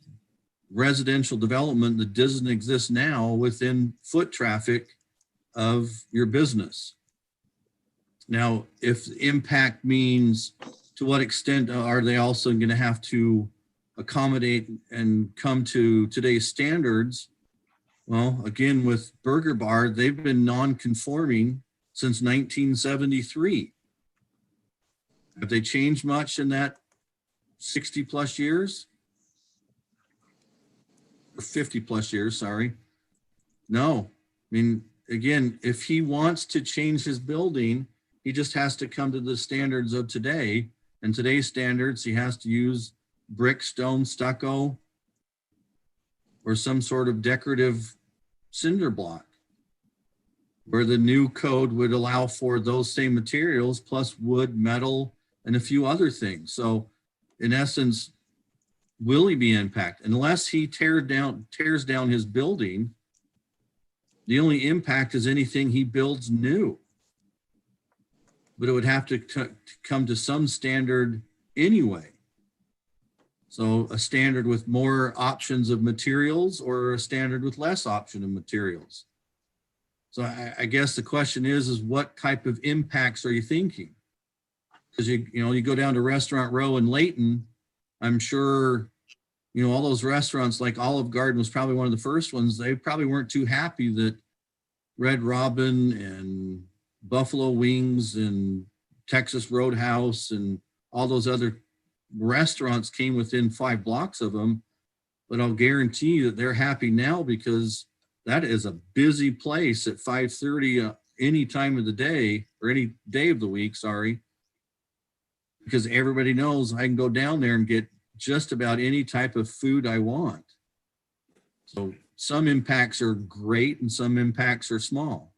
[SPEAKER 7] residential development that doesn't exist now within foot traffic of your business. Now, if impact means to what extent are they also going to have to accommodate and come to today's standards? Well, again, with Burger Bar, they've been non-conforming since 1973. Have they changed much in that 60 plus years? Or 50 plus years, sorry. No. I mean, again, if he wants to change his building, he just has to come to the standards of today. And today's standards, he has to use brick, stone, stucco, or some sort of decorative cinder block, where the new code would allow for those same materials plus wood, metal, and a few other things. So in essence, will he be impacted? Unless he tears down his building, the only impact is anything he builds new. But it would have to come to some standard anyway. So a standard with more options of materials or a standard with less option of materials. So I guess the question is what type of impacts are you thinking? Because you go down to Restaurant Row in Layton, I'm sure, all those restaurants like Olive Garden was probably one of the first ones. They probably weren't too happy that Red Robin and Buffalo Wings and Texas Roadhouse and all those other restaurants came within 5 blocks of them. But I'll guarantee you that they're happy now because that is a busy place at 5:30 any time of the day or any day of the week, sorry. Because everybody knows I can go down there and get just about any type of food I want. So some impacts are great and some impacts are small.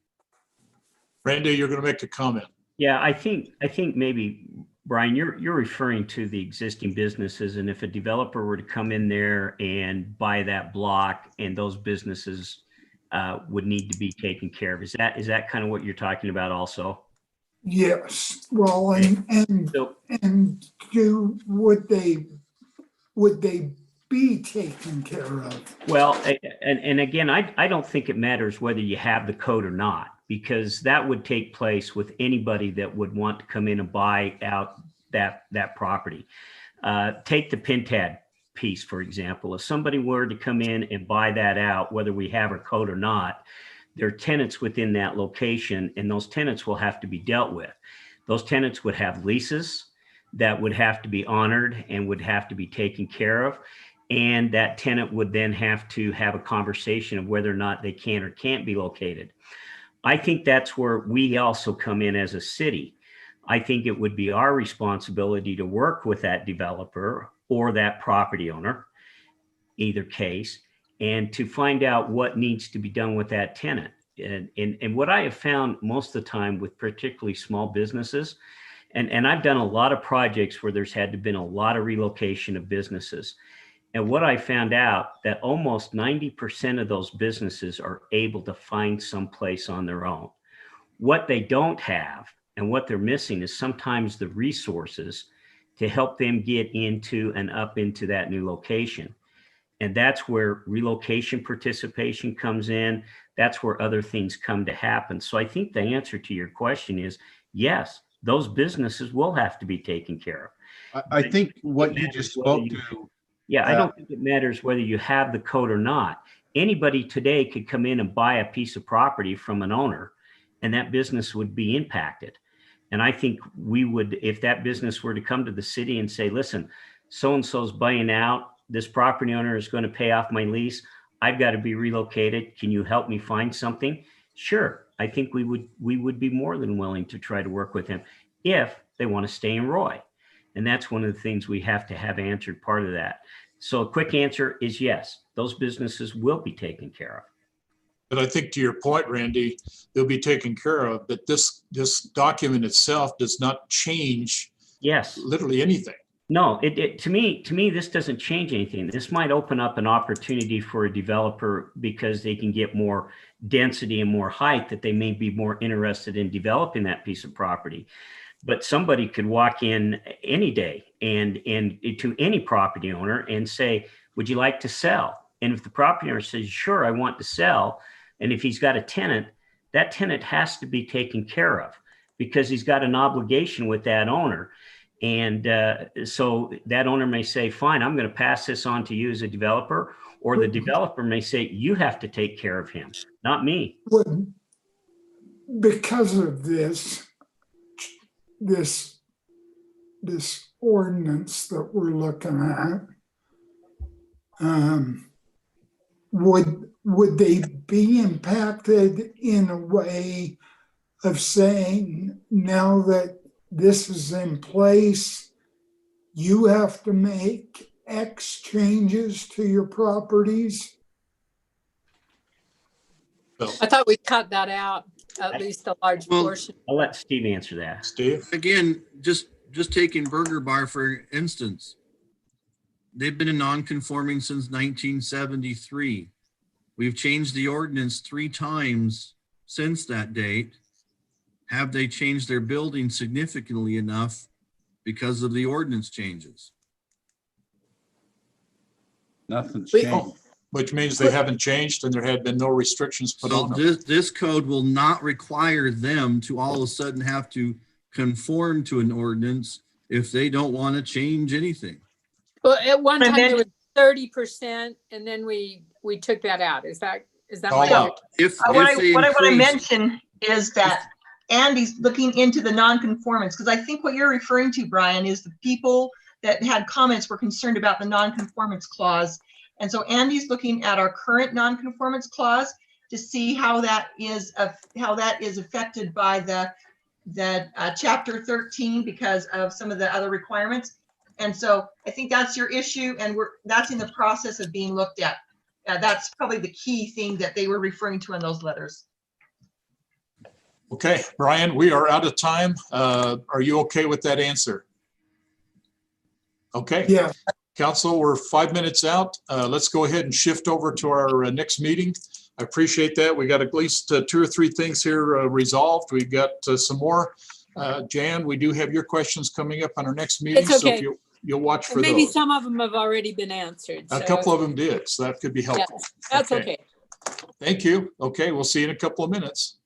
[SPEAKER 1] Randy, you're going to make a comment.
[SPEAKER 8] Yeah, I think maybe, Brian, you're referring to the existing businesses, and if a developer were to come in there and buy that block, and those businesses would need to be taken care of. Is that kind of what you're talking about also?
[SPEAKER 2] Yes, well, and
[SPEAKER 8] So,
[SPEAKER 2] would they be taken care of?
[SPEAKER 8] well, and again, I don't think it matters whether you have the code or not, because that would take place with anybody that would want to come in and buy out that property. Take the Pintad piece, for example. If somebody were to come in and buy that out, whether we have a code or not, there are tenants within that location, and those tenants will have to be dealt with. Those tenants would have leases that would have to be honored and would have to be taken care of. And that tenant would then have to have a conversation of whether or not they can or can't be located. I think that's where we also come in as a city. I think it would be our responsibility to work with that developer or that property owner, either case, and to find out what needs to be done with that tenant. And what I have found most of the time with particularly small businesses, and I've done a lot of projects where there's had to been a lot of relocation of businesses. And what I found out that almost 90% of those businesses are able to find some place on their own. What they don't have and what they're missing is sometimes the resources to help them get into and up into that new location. And that's where relocation participation comes in. That's where other things come to happen. So I think the answer to your question is yes, those businesses will have to be taken care of.
[SPEAKER 4] I think what you just spoke to,
[SPEAKER 8] Yeah, I don't think it matters whether you have the code or not. Anybody today could come in and buy a piece of property from an owner, and that business would be impacted. And I think we would, if that business were to come to the city and say, listen, so-and-so's buying out, this property owner is going to pay off my lease, I've got to be relocated, can you help me find something? Sure, I think we would be more than willing to try to work with them if they want to stay in Roy. And that's one of the things we have to have answered, part of that. So a quick answer is yes, those businesses will be taken care of.
[SPEAKER 1] But I think to your point, Randy, they'll be taken care of, but this document itself does not change
[SPEAKER 8] Yes.
[SPEAKER 1] literally anything.
[SPEAKER 8] No, to me, this doesn't change anything. This might open up an opportunity for a developer because they can get more density and more height, that they may be more interested in developing that piece of property. But somebody could walk in any day and to any property owner and say, would you like to sell? And if the property owner says, sure, I want to sell, and if he's got a tenant, that tenant has to be taken care of because he's got an obligation with that owner. And so that owner may say, fine, I'm going to pass this on to you as a developer, or the developer may say, you have to take care of him, not me.
[SPEAKER 2] Because of this ordinance that we're looking at, would they be impacted in a way of saying, now that this is in place, you have to make X changes to your properties?
[SPEAKER 5] I thought we cut that out, at least a large portion.
[SPEAKER 8] I'll let Steve answer that.
[SPEAKER 1] Steve?
[SPEAKER 7] Again, just taking Burger Bar for instance, they've been a non-conforming since 1973. We've changed the ordinance 3 times since that date. Have they changed their building significantly enough because of the ordinance changes?
[SPEAKER 4] nothing's
[SPEAKER 5] We-
[SPEAKER 4] changed.
[SPEAKER 1] Which means they haven't changed and there had been no restrictions put
[SPEAKER 7] So
[SPEAKER 1] on them.
[SPEAKER 7] this code will not require them to all of a sudden have to conform to an ordinance if they don't want to change anything.
[SPEAKER 5] Well, at one
[SPEAKER 3] And
[SPEAKER 5] time
[SPEAKER 3] then-
[SPEAKER 5] it was 30%, and then we took that out. Is that Is that
[SPEAKER 1] All
[SPEAKER 5] what?
[SPEAKER 1] out.
[SPEAKER 7] If
[SPEAKER 3] What I
[SPEAKER 7] they
[SPEAKER 3] want to
[SPEAKER 7] increase,
[SPEAKER 3] mention is that Andy's looking into the non-conformance, because I think what you're referring to, Brian, is the people that had comments were concerned about the non-conformance clause. And so Andy's looking at our current non-conformance clause to see how that is affected by the chapter 13 because of some of the other requirements. And so I think that's your issue, and that's in the process of being looked at. That's probably the key thing that they were referring to in those letters.
[SPEAKER 1] Okay, Brian, we are out of time. Are you okay with that answer? Okay.
[SPEAKER 2] Yeah,
[SPEAKER 1] Council, we're 5 minutes out. Let's go ahead and shift over to our next meeting. I appreciate that. We got at least 2 or 3 things here resolved. We've got some more. Jan, we do have your questions coming up on our next meeting.
[SPEAKER 5] It's
[SPEAKER 1] So
[SPEAKER 5] okay.
[SPEAKER 1] if you'll watch for
[SPEAKER 5] Maybe
[SPEAKER 1] those.
[SPEAKER 5] some of them have already been answered.
[SPEAKER 1] A
[SPEAKER 5] so
[SPEAKER 1] couple of them did, so that could be helpful.
[SPEAKER 5] that's okay.
[SPEAKER 1] Thank you. Okay, we'll see you in a couple of minutes.